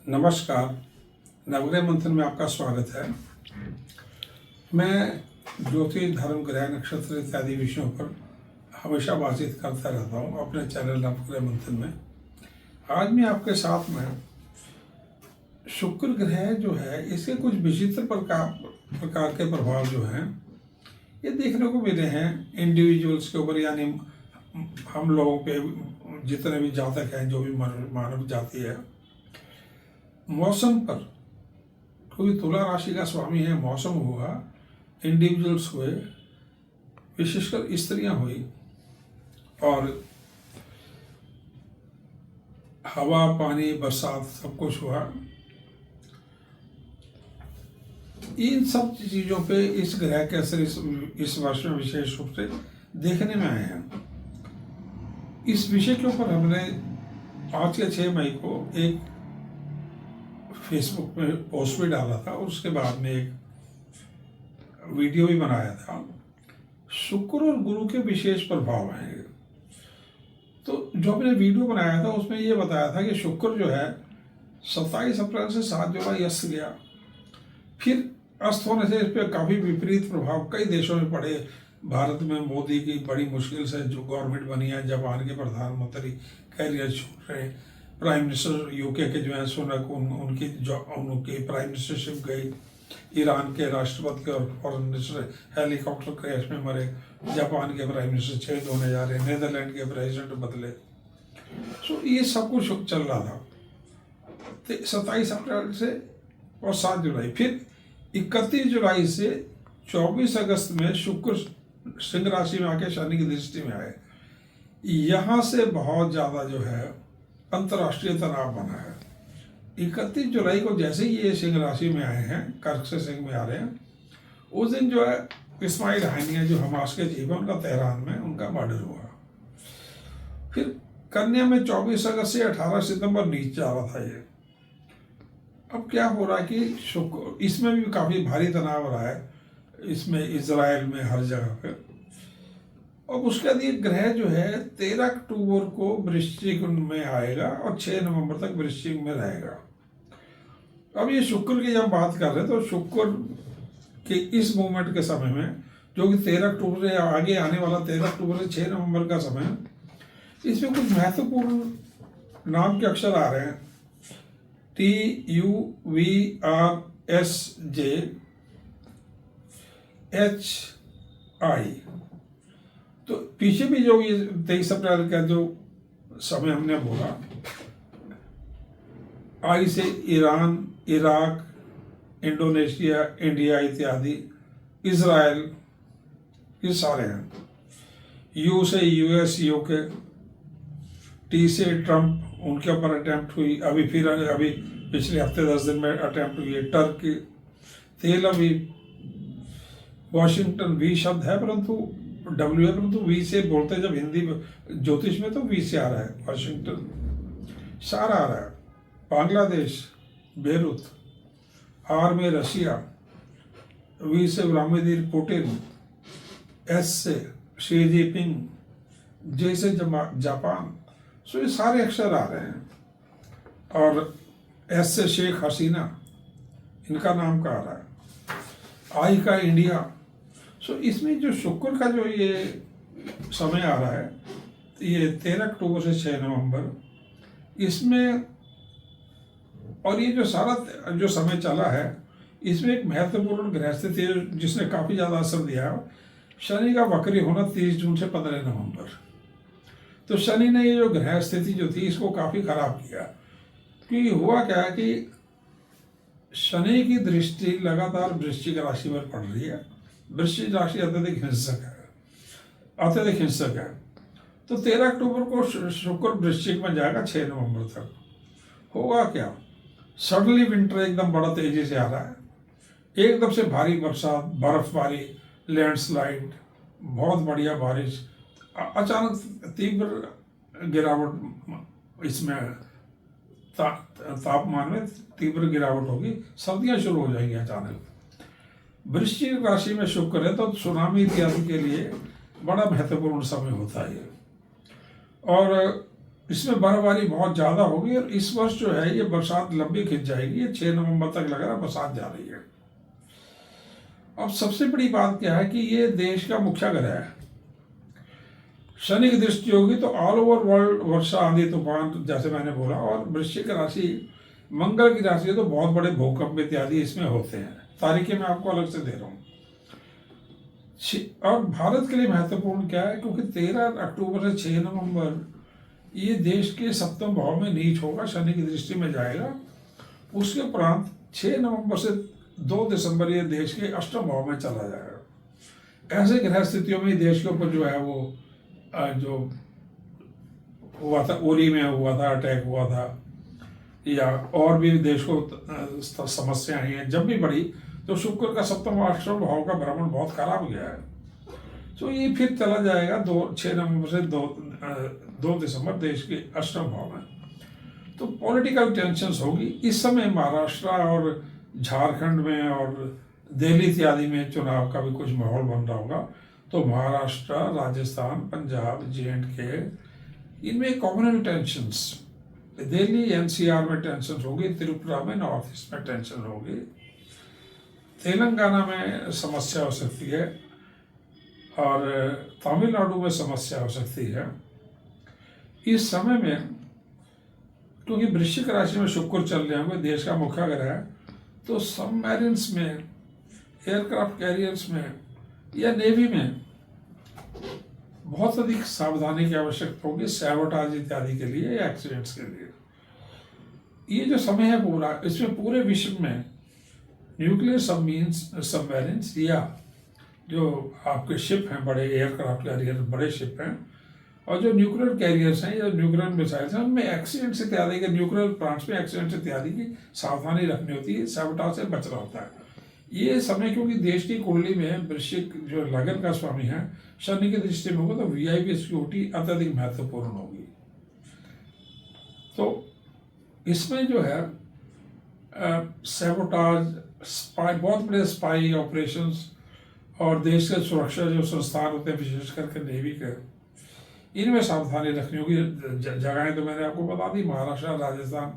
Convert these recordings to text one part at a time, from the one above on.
नमस्कार। नवग्रह मंथन में आपका स्वागत है। मैं ज्योतिष, धर्म, ग्रह, नक्षत्र इत्यादि विषयों पर हमेशा बातचीत करता रहता हूँ अपने चैनल नवग्रह मंथन में। आज मैं आपके साथ में शुक्र ग्रह जो है इसके कुछ विचित्र प्रकार के प्रभाव जो हैं ये देखने को मिले हैं इंडिविजुअल्स के ऊपर, यानी हम लोगों पे, जितने भी जातक हैं, जो भी मानव जाति है। मौसम पर कोई तुला राशि का स्वामी है, मौसम हुआ, इंडिविजुअल्स हुए, विशेषकर स्त्रियां हुई, और हवा, पानी, बरसात सब कुछ हुआ। इन सब चीज़ों पे इस ग्रह के असर इस वर्ष में विशेष रूप से देखने में आए हैं। इस विषय के ऊपर हमने आज के 6 मई को एक फेसबुक पे पोस्ट भी डाला था और उसके बाद में एक वीडियो भी बनाया था। शुक्र और गुरु के विशेष प्रभाव हैं। तो जो हमने वीडियो बनाया था उसमें ये बताया था कि शुक्र जो है 27 अप्रैल से 7 जुलाई अस्त गया। फिर अस्त होने से इस पर काफ़ी विपरीत प्रभाव कई देशों में पड़े। भारत में मोदी की बड़ी मुश्किल से जो गवर्नमेंट बनी है, जापान के प्रधानमंत्री कैरियर छूट रहे, प्राइम मिनिस्टर यूके के जो है सुनक उनकी प्राइम मिनिस्टरशिप गई, ईरान के राष्ट्रपति और फॉरेन मिनिस्टर हेलीकॉप्टर क्रैश में मरे, जापान के प्राइम मिनिस्टर चेंज होने जा रहे, नीदरलैंड के प्रेसिडेंट बदले। सो ये सब कुछ चल रहा था 27 अप्रैल से और 7 जुलाई। फिर 31 जुलाई से 24 अगस्त में शुक्र सिंह राशि में आके शनि की दृष्टि में आए। यहाँ से बहुत ज़्यादा जो है अंतर्राष्ट्रीय तनाव बना है। 31 जुलाई को जैसे ही ये सिंह राशि में आए हैं, कर्क से सिंह में आ रहे हैं, उस दिन जो है इस्माइल हानिया जो हमास के चीफ है, उनका तेहरान में उनका मर्डर हुआ। फिर कन्या में 24 अगस्त से 18 सितंबर नीचे जा रहा था ये। अब क्या हो रहा है कि शुक्र, इसमें भी काफ़ी भारी तनाव रहा है, इसमें इजराइल में हर जगह पे। और उसके बाद ये ग्रह जो है 13 अक्टूबर को वृश्चिक में आएगा और 6 नवंबर तक वृश्चिक में रहेगा। अब ये शुक्र की जब बात कर रहे हैं तो शुक्र के इस मूवमेंट के समय में, जो कि 13 अक्टूबर से आगे आने वाला 13 अक्टूबर से 6 नवंबर का समय, इसमें कुछ महत्वपूर्ण नाम के अक्षर आ रहे हैं। TUVRSJHI। तो पीछे भी जो ये 23 अप्रैल का जो समय हमने बोला, आई से ईरान, इराक, इंडोनेशिया, इंडिया इत्यादि, इजराइल, ये सारे हैं। यू से यूएस, यूके, टी से ट्रंप, उनके ऊपर अटैम्प्ट हुई। अभी पिछले हफ्ते 10 दिन में अटैम्प्ट हुई है। टर्की, तेल अवीव, वॉशिंगटन, वी शब्द है परंतु डब्ल्यू है, परंतु वी से बोलते हैं जब हिंदी ज्योतिष में, तो वी से आ रहा है। वाशिंगटन सारा आ रहा है। बांग्लादेश, बेरूत, आर में रशिया, वी से व्लादिमीर पुतिन, एस से शी जिनपिंग, जे से जापान। सो ये सारे अक्षर आ रहे हैं। और एस से शेख हसीना, इनका नाम का आ रहा है। आई का इंडिया। सो इसमें जो शुक्र का जो ये समय आ रहा है, ये 13 अक्टूबर से 6 नवंबर, इसमें, और ये जो सारा जो समय चला है, इसमें एक महत्वपूर्ण ग्रह स्थिति है जिसने काफ़ी ज़्यादा असर दिया है। शनि का वक्री होना 30 जून से 15 नवंबर। तो शनि ने ये जो ग्रह स्थिति जो थी इसको काफ़ी खराब किया। क्योंकि हुआ क्या है कि शनि की दृष्टि लगातार वृश्चिक राशि पर पड़ रही है। वृश्चिक राशि अत्यधिक हिंसक है। तो 13 अक्टूबर को शुक्र वृश्चिक में जाएगा 6 नवंबर तक। होगा क्या, सडनली विंटर एकदम बड़ा तेजी से आ रहा है। एकदम से भारी बरसात, बर्फबारी, लैंडस्लाइड, बहुत बढ़िया बारिश, अचानक तीव्र गिरावट, इसमें तापमान में तीव्र गिरावट होगी, सर्दियां शुरू हो जाएंगी अचानक। वृश्चिक राशि में शुक्र है तो सुनामी इत्यादि के लिए बड़ा महत्वपूर्ण समय होता है। और इसमें बर्फबारी बहुत ज़्यादा होगी और इस वर्ष जो है ये बरसात लंबी खिंच जाएगी। ये 6 नवंबर तक लग रहा है बरसात जा रही है। अब सबसे बड़ी बात क्या है कि ये देश का मुख्य ग्रह है। शनि की दृष्टि होगी तो ऑल ओवर वर्ल्ड वर्षा आंधी तूफान जैसे मैंने बोला, और वृश्चिक राशि मंगल की राशि है तो बहुत बड़े भूकंप इत्यादि इसमें होते हैं। तारीखें मैं आपको अलग से दे रहा हूँ। और भारत के लिए महत्वपूर्ण क्या है, क्योंकि 13 अक्टूबर से 6 नवंबर ये देश के सप्तम भाव में नीच होगा, शनि की दृष्टि में जाएगा। उसके उपरांत 6 नवंबर से 2 दिसंबर ये देश के अष्टम भाव में चला जाएगा। ऐसे ग्रह स्थितियों में देश के ऊपर जो है वो जो हुआ था, उरी में हुआ था, अटैक हुआ था, या और भी देश को समस्या आई हैं जब भी बढ़ी, तो शुक्र का सप्तम अष्टम भाव का भ्रमण बहुत खराब गया है। तो ये फिर चला जाएगा 6 नवंबर से 2 दिसंबर देश के अष्टम भाव में। तो पॉलिटिकल टेंशन्स होगी इस समय। महाराष्ट्र और झारखंड में और दिल्ली इत्यादि में चुनाव का भी कुछ माहौल बन रहा होगा। तो महाराष्ट्र, राजस्थान, पंजाब, JNK इनमें कॉमनल टेंशन्स, दिल्ली NCR में टेंशन होगी, त्रिपुरा में नॉर्थ ईस्ट में टेंशन होगी, तेलंगाना में समस्या हो सकती है, और तमिलनाडु में समस्या हो सकती है। इस समय में क्योंकि वृश्चिक राशि में शुक्र चल रहे होंगे, देश का मुख्य ग्रह है, तो सबमरीन्स में, एयरक्राफ्ट कैरियर्स में या नेवी में बहुत अधिक सावधानी की आवश्यकता होगी, सैबोटाज इत्यादि के लिए या एक्सीडेंट्स के लिए। ये जो समय है पूरा, इसमें पूरे विश्व में न्यूक्लियर सबमरीन्स या जो आपके शिप हैं, बड़े एयरक्राफ्ट कैरियर, बड़े शिप हैं, और जो न्यूक्लियर कैरियर्स हैं या न्यूक्लियर मिसाइल्स हैं, उनमें एक्सीडेंट्स इत्यादि के, न्यूक्लियर प्लांट्स में एक्सीडेंट्स इत्यादि की सावधानी रखनी होती है, सैबोटाज से बचना होता है। ये समय क्योंकि देश की कुंडली में वृश्चिक जो लगन का स्वामी है शनि की दृष्टि में होगा, तो VIP सिक्योरिटी अत्यधिक महत्वपूर्ण होगी। तो इसमें जो है सैबोटाज, स्पाई, बहुत बड़े स्पाई ऑपरेशंस और देश के सुरक्षा जो संस्थान होते हैं, विशेष करके नेवी के, इनमें सावधानी रखनी होगी। जगहें तो मैंने आपको बता दी, महाराष्ट्र, राजस्थान,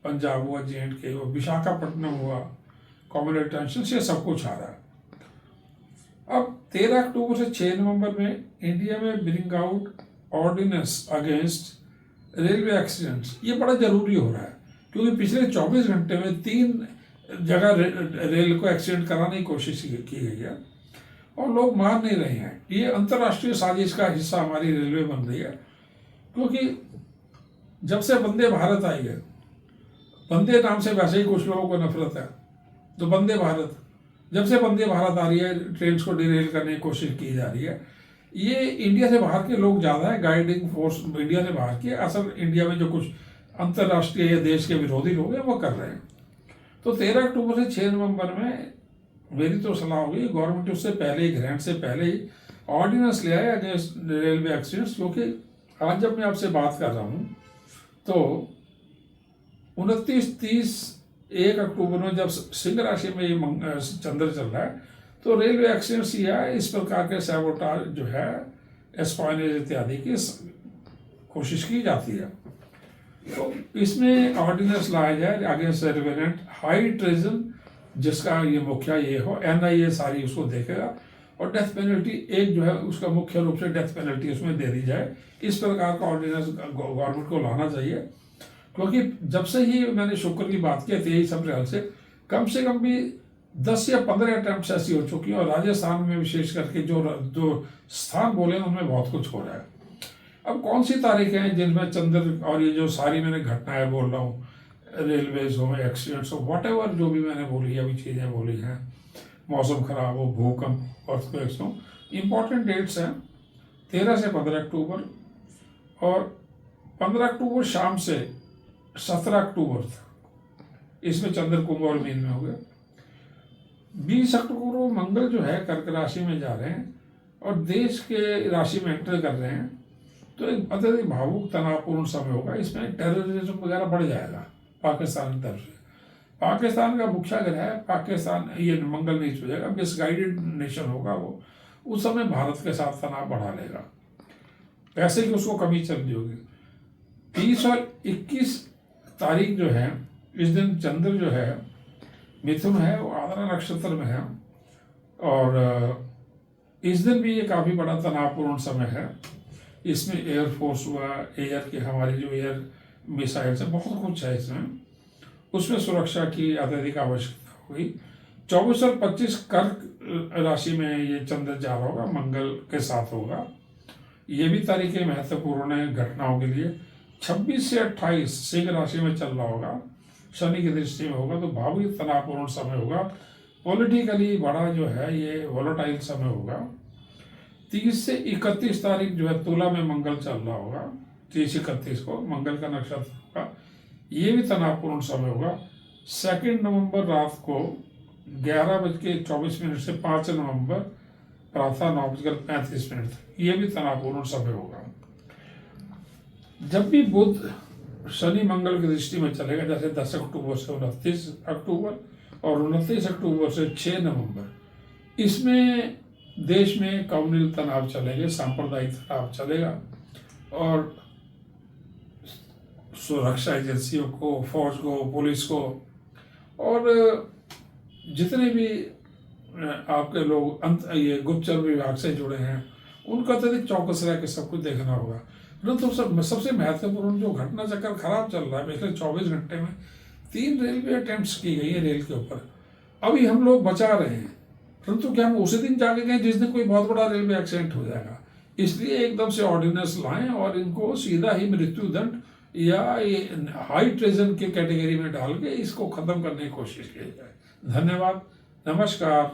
पंजाब हुआ, JNK हुआ, विशाखापट्टनम हुआ, कॉमन टेंशन से सब कुछ आ रहा है। अब 13 अक्टूबर से 6 नवंबर में इंडिया में bring out ordinance against railway accidents, ये बड़ा जरूरी हो रहा है, क्योंकि पिछले 24 घंटे में 3 जगह रेल को एक्सीडेंट कराने की कोशिश की गई है और लोग मान नहीं रहे हैं। ये अंतर्राष्ट्रीय साजिश का हिस्सा हमारी रेलवे बन रही है, क्योंकि जब से वंदे भारत आई है, वंदे नाम से वैसे ही कुछ लोगों को नफरत है, तो वंदे भारत, जब से वंदे भारत आ रही है, ट्रेन को डिरेल करने की कोशिश की जा रही है। ये इंडिया से बाहर के लोग ज़्यादा है, गाइडिंग फोर्स इंडिया से बाहर की, असल इंडिया में जो कुछ अंतर्राष्ट्रीय या देश के विरोधी लोग हैं वो कर रहे हैं। तो 13 अक्टूबर से 6 नवंबर में मेरी तो सलाह होगी, गवर्नमेंट उससे पहले ही, ग्रहण से पहले ही ऑर्डिनेंस ले आए अगेंस्ट रेलवे एक्सीडेंट्स। क्योंकि आज जब मैं आपसे बात कर रहा हूँ तो 29, 30, 1 अक्टूबर में जब सिंह राशि में ये चंद्र चल रहा है, तो रेलवे एक्सीडेंट्स या इस प्रकार के सैबोटाज जो है, एस्पाइनेज इत्यादि की कोशिश की जाती है। तो इसमें ऑर्डिनेंस लाया जाए अगेंस्ट रेवेनेंट हाई ट्रेजन, जिसका ये मुखिया ये हो, NIA सारी उसको देखेगा, और डेथ पेनल्टी एक जो है उसका मुख्य रूप से डेथ पेनल्टी उसमें दे दी जाए। इस प्रकार का ऑर्डिनेंस गवर्नमेंट को लाना चाहिए, क्योंकि जब से ही मैंने शुक्र की बात की 23 अप्रैल से कम भी 10 या 15 अटैम्प्ट ऐसी हो चुकी हैं, और राजस्थान में विशेष करके जो स्थान बोले उनमें बहुत कुछ हो रहा है। अब कौन सी तारीखें हैं जिनमें चंद्र और ये जो सारी मैंने घटनाएं बोल रहा हूँ, रेलवेज हो, एक्सीडेंट्स हो, वट एवर जो भी मैंने बोली अभी चीज़ें बोली हैं, मौसम खराब हो, भूकंप, अर्थक्वेक्स हो, इम्पॉर्टेंट डेट्स हैं 13 से 15 अक्टूबर, और 15 अक्टूबर शाम से 17 अक्टूबर तक इसमें चंद्र कुंभ और मीन में हो गए। 20 अक्टूबर को मंगल जो है कर्क राशि में जा रहे हैं और देश के राशि में एंटर कर रहे हैं, तो एक अत्यधिक भावुक तनावपूर्ण समय होगा। इसमें टेररिज्म वगैरह बढ़ जाएगा पाकिस्तान की तरफ से। पाकिस्तान का मुख्य ग्रह है, पाकिस्तान ये मंगल नहीं हो जाएगा, मिसगाइडेड नेशन होगा वो, उस समय भारत के साथ तनाव बढ़ा लेगा, पैसे की उसको कमी चल रही होगी। 30 और 21 तारीख जो है, इस दिन चंद्र जो है मिथुन है, वो आद्रा नक्षत्र में है। और इस दिन भी ये काफ़ी बड़ा तनावपूर्ण समय है। इसमें एयरफोर्स हुआ, एयर की हमारी जो एयर मिसाइल्स है, बहुत कुछ है इसमें, उसमें सुरक्षा की अत्यधिक आवश्यकता होगी। 24 और 25 कर्क राशि में ये चंद्र जा रहा होगा, मंगल के साथ होगा। ये भी तारीखें महत्वपूर्ण है घटनाओं के लिए। 26 से 28 सिंह राशि में चल रहा होगा, शनि की दृष्टि में होगा, तो भावुक तनावपूर्ण समय होगा। पॉलिटिकली बड़ा जो है ये वोलेटाइल समय होगा। 30 से 31 तारीख जो है तुला में मंगल चल रहा होगा, 30-31 को मंगल का नक्षत्र होगा, ये भी तनावपूर्ण समय होगा। 2 नवंबर रात को 11:24 से 5 नवंबर प्रातः 9:35 तक, ये भी तनावपूर्ण समय होगा। जब भी बुध शनि मंगल की दृष्टि में चलेगा, जैसे 10 अक्टूबर से 29 अक्टूबर और 29 अक्टूबर से 6 नवंबर, इसमें देश में कम्युनल तनाव चलेंगे, सांप्रदायिक तनाव चलेगा और सुरक्षा एजेंसियों को, फौज को, पुलिस को और जितने भी आपके लोग ये गुप्तचर विभाग से जुड़े हैं, उनका अत्यधिक चौकस रह के सब कुछ देखना होगा। तो सबसे महत्वपूर्ण जो घटना चक्र खराब चल रहा है, पिछले 24 घंटे में 3 रेलवे अटेम्प्ट्स की गई है रेल के ऊपर। अभी हम लोग बचा रहे हैं, परंतु क्या हम उसी दिन जाके गए जिस दिन कोई बहुत बड़ा रेलवे एक्सीडेंट हो जाएगा। इसलिए एकदम से ऑर्डिनेंस लाएं और इनको सीधा ही मृत्युदंड या ये हाई ट्रेजन के कैटेगरी में डाल के इसको खत्म करने की कोशिश की जाए। धन्यवाद, नमस्कार।